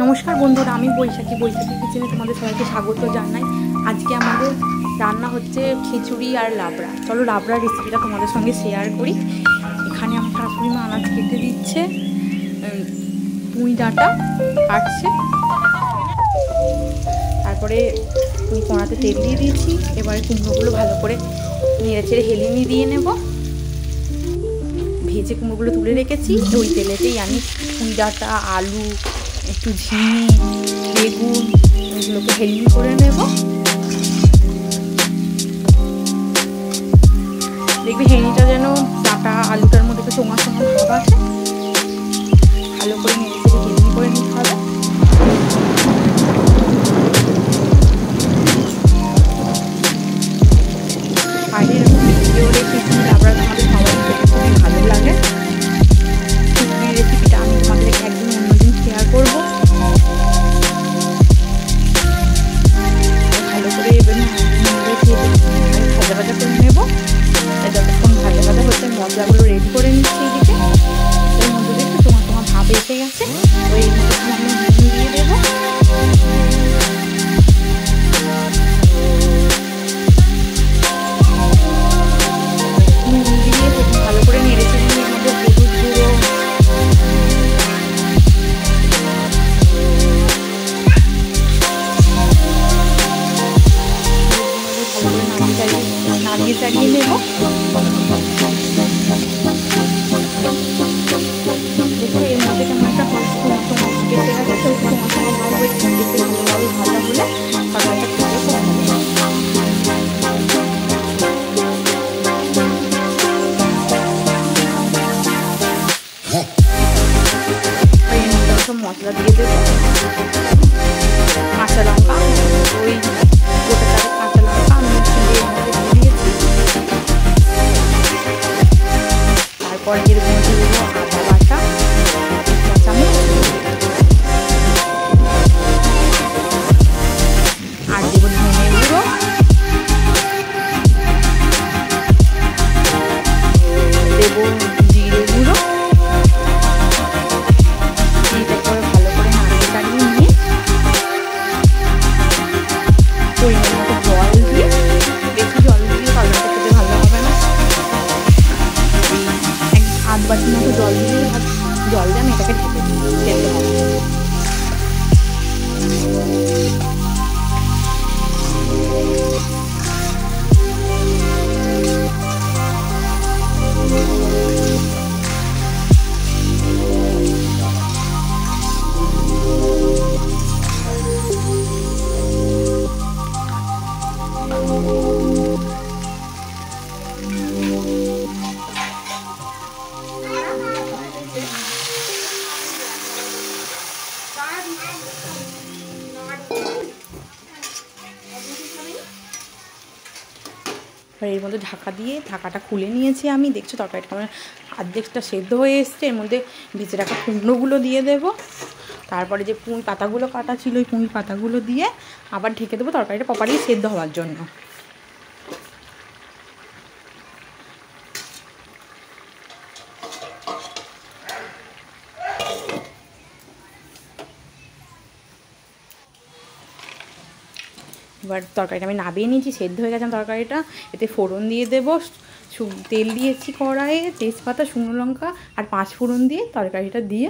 নমস্কার বন্ধুরা, আমি বৈশাখী কিচেনে তোমাদের সবাইকে স্বাগত জানাই। আজকে আমাদের রান্না হচ্ছে খিচুড়ি আর লাবড়া। চলো লাবড়ার রেসিপিটা তোমাদের সঙ্গে শেয়ার করি। এখানে আমার শাশুড়ি মা আনাজ কেটে দিচ্ছে, পুঁই ডাঁটা কাটছে, তারপরে কড়াতে তেল দিয়ে দিয়েছি। এবারে কুমড়োগুলো ভালো করে নেড়ে চেড়ে হেলিয়ে দিয়ে নেব। ভেজে কুমড়োগুলো তুলে রেখেছি, ওই তেলেতেই আমি পুঁই ডাঁটা, আলু, একটু ঝিঙে, বেগুন এগুলোকে হেলিয়ে করে নেব। দেখবি হেলিটা যেন ডাঁটা আলুটার মধ্যে একটু চোঙা চোঙা ভাব আসে, ভালো করে নেড়ে চেড়ে হেলিয়ে করে নিতে হবে। বাইরে এরকম ভিডিও রেখে লাবড়া আমাদের সবাই খেতে খুবই ভালো লাগে। খিচুড়ির রেসিপিটা আমি তোমাদেরকে একদিন অন্যদিন শেয়ার করবো। ভালো করে এবার ভাজা ভাজা করে নেব। যতক্ষণ ভাজা ভাজা হচ্ছে মশলাগুলো রেডি করে নিচ্ছি। এদিকে এর মধ্যে একটু তোমার ভাব এসে গেছে, তো এই মধ্যে আমি নুন দিয়ে দেবো। নুন দিয়ে ভালো করে নেড়ে চেড়ে এর মধ্যে হলুদ গুঁড়ো, নাড়িয়ে চাড়িয়ে নেব। দেখো এর মধ্যে কেমন একটা কেটে গেছে, তো ভালোভাবে ভাজা হলে তরকারিটা খেতে সব মশলা দিয়ে দেবো। কাঁচা লঙ্কা, ওই গোটা কাঁচা লঙ্কা আমি দিয়েছি। তারপর এর মধ্যে দেবো আদা বাটা, চামচ, আর দেবো ধনে গুঁড়ো, দেবো জিরে গুঁড়ো। এটা করে ভালো করে নাড়িয়ে চাড়িয়ে নিয়ে পরিমাণ মতো জল দিয়ে, বেশি জল দিয়ে তরকারিটা খেতে ভালো হবে না। আধ বাটির মতো জল দিয়ে আমি এটাকে ঢেকে খেতে হবে। এর মধ্যে ঢাকা দিয়ে ঢাকাটা খুলে নিয়েছি আমি। দেখছো তরকারিটা আমার অর্ধেকটা সেদ্ধ হয়ে এসছে। এর মধ্যে ভেজে রাখা কুমড়োগুলো দিয়ে দেবো। তারপরে যে পুঁই পাতাগুলো কাটা ছিল, ওই পুঁই পাতাগুলো দিয়ে আবার ঢেকে দেবো তরকারিটা প্রপারলি সেদ্ধ হওয়ার জন্য। এবার তরকারিটা আমি নাবিয়ে নিয়েছি, সেদ্ধ হয়ে গেছে তরকারিটা। এতে ফোড়ন দিয়ে দেবো, তেল দিয়েছি কড়াইয়ে, তেজপাতা, শুকনো লঙ্কা আর 5 ফোড়ন দিয়ে তরকারিটা দিয়ে